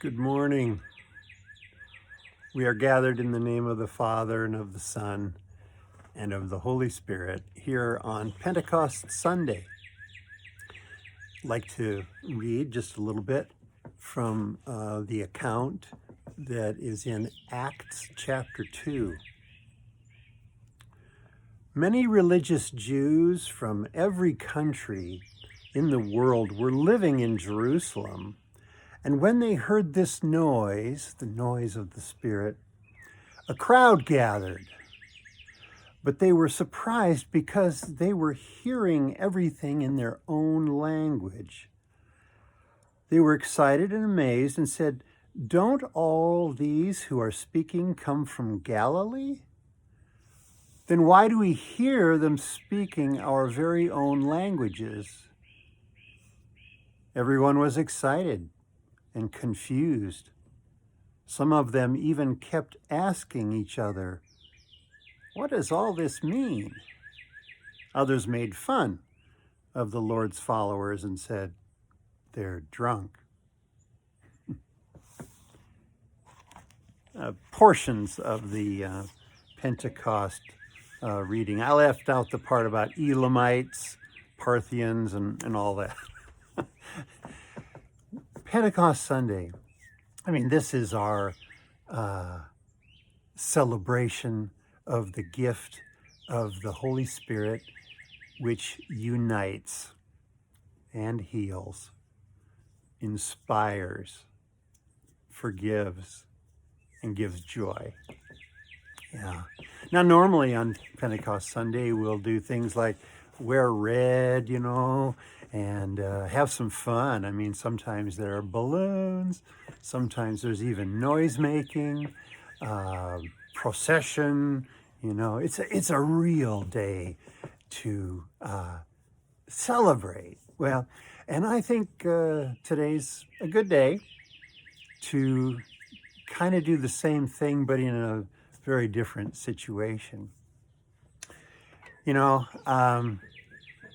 Good morning. We are gathered in the name of the Father and of the Son and of the Holy Spirit here on Pentecost Sunday. I'd like to read just a little bit from the account that is in Acts chapter 2. Many religious Jews from every country in the world were living in Jerusalem. And when they heard this noise, the noise of the Spirit, a crowd gathered. But they were surprised because they were hearing everything in their own language. They were excited and amazed and said, "Don't all these who are speaking come from Galilee? Then why do we hear them speaking our very own languages?" Everyone was excited and confused. Some of them even kept asking each other, "What does all this mean?" Others made fun of the Lord's followers and said, "They're drunk." Portions of the Pentecost reading. I left out the part about Elamites, Parthians, and all that. Pentecost Sunday. I mean, this is our celebration of the gift of the Holy Spirit, which unites and heals, inspires, forgives, and gives joy. Yeah. Now, normally on Pentecost Sunday, we'll do things like wear red, and have some fun. I mean, sometimes there are balloons, sometimes there's even noise making, procession. It's a real day to celebrate. Well, and I think today's a good day to kind of do the same thing, but in a very different situation.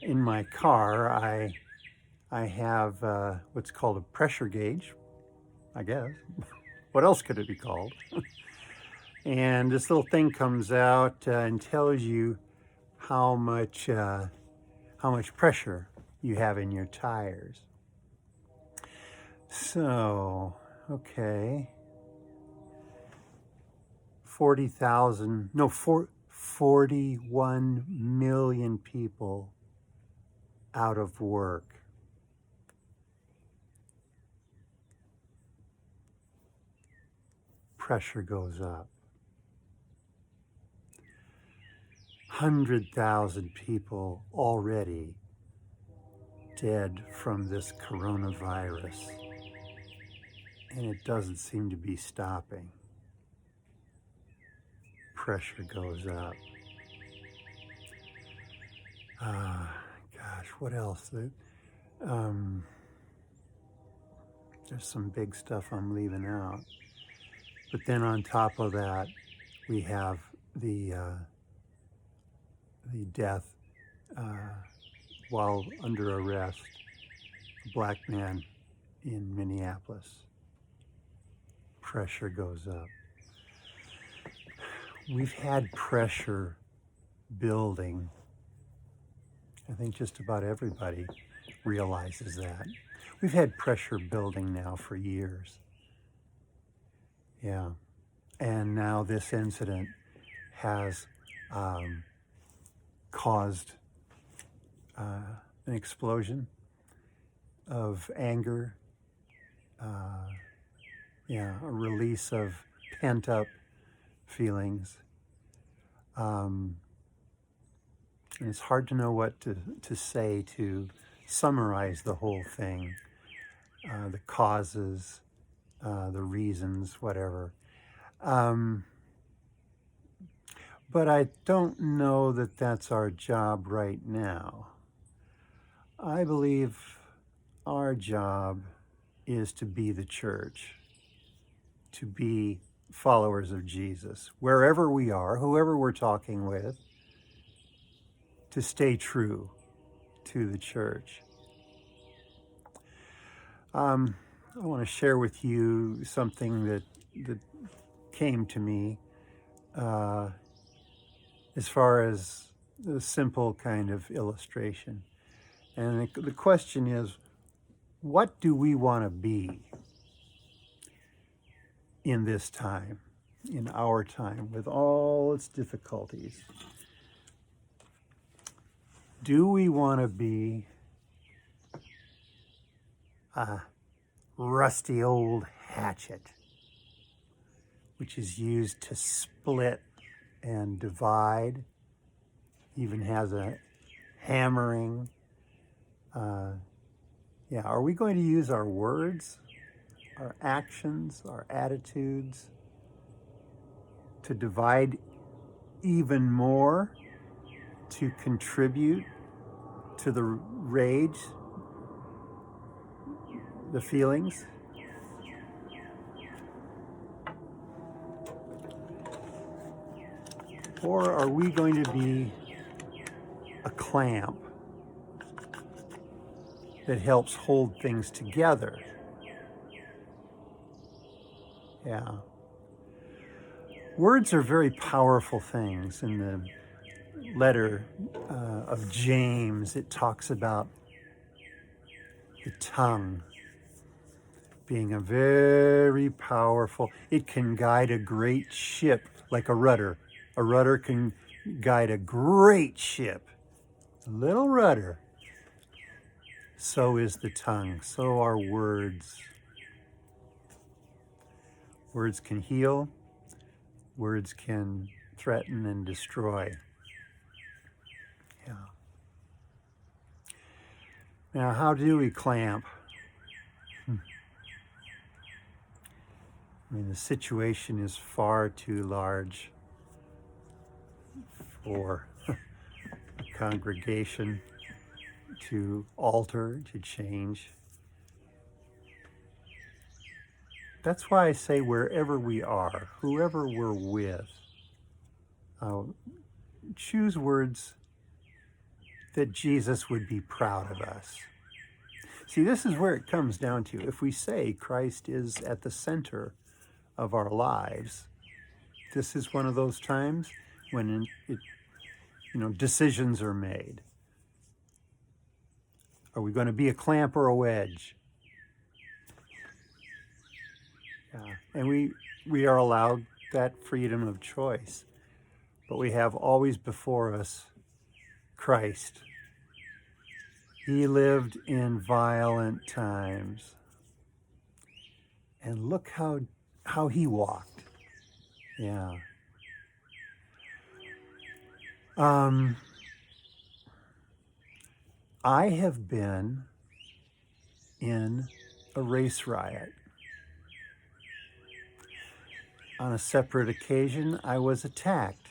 In my car, I have what's called a pressure gauge, I guess. What else could it be called? And this little thing comes out and tells you how much pressure you have in your tires. So, okay. 41 million people out of work. Pressure goes up. 100,000 people already dead from this coronavirus, and it doesn't seem to be stopping. Pressure goes up. Gosh, what else? There's some big stuff I'm leaving out. But then on top of that, we have the death while under arrest, a black man in Minneapolis. Pressure goes up. We've had pressure building. I think just about everybody realizes that. We've had pressure building now for years. Yeah. And now this incident has caused an explosion of anger, a release of pent-up feelings. And it's hard to know what to say to summarize the whole thing, the causes, the reasons, whatever. But I don't know that that's our job right now. I believe our job is to be the church, to be followers of Jesus, wherever we are, whoever we're talking with, to stay true to the church. I want to share with you something that came to me uh, as far as a simple kind of illustration. And the question is, what do we want to be in this time, in our time, with all its difficulties? Do we want to be a rusty old hatchet, which is used to split and divide, even has a hammering? Are we going to use our words, our actions, our attitudes to divide even more, to contribute to the rage, the feelings? Or are we going to be a clamp that helps hold things together? Yeah. Words are very powerful things. In the letter of James, it talks about the tongue being a very powerful, it can guide a great ship like a rudder. A rudder can guide a great ship. A little rudder. So is the tongue. So are words. Words can heal. Words can threaten and destroy. Yeah. Now, how do we clamp? I mean, the situation is far too large for a congregation to alter, to change. That's why I say wherever we are, whoever we're with, choose words that Jesus would be proud of us. See, this is where it comes down to. If we say Christ is at the center of our lives, this is one of those times when decisions are made. Are we going to be a clamp or a wedge? Yeah. And we are allowed that freedom of choice. But we have always before us Christ. He lived in violent times. And look how he walked. Yeah. I have been in a race riot. On a separate occasion, I was attacked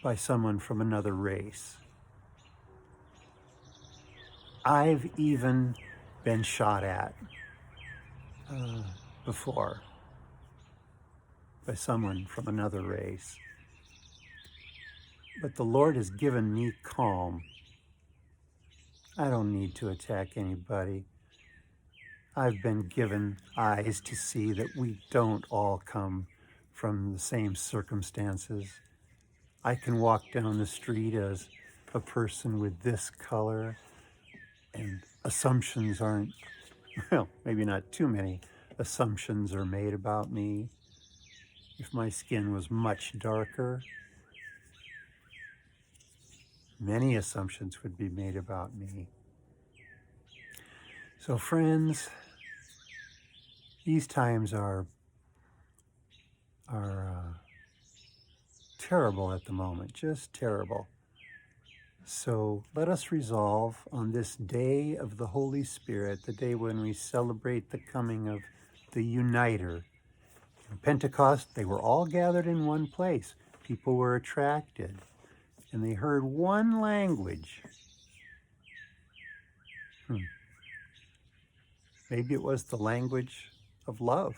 by someone from another race. I've even been shot at before by someone from another race. But the Lord has given me calm. I don't need to attack anybody. I've been given eyes to see that we don't all come from the same circumstances. I can walk down the street as a person with this color, and assumptions aren't, well, maybe not too many assumptions are made about me. If my skin was much darker, many assumptions would be made about me. So friends, these times are terrible at the moment, just terrible. So let us resolve on this day of the Holy Spirit, the day when we celebrate the coming of the Uniter. On Pentecost, they were all gathered in one place. People were attracted, and they heard one language. Maybe it was the language of love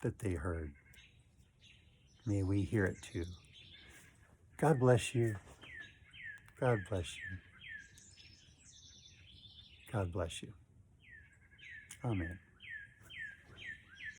that they heard. May we hear it too. God bless you. God bless you. God bless you. Amen.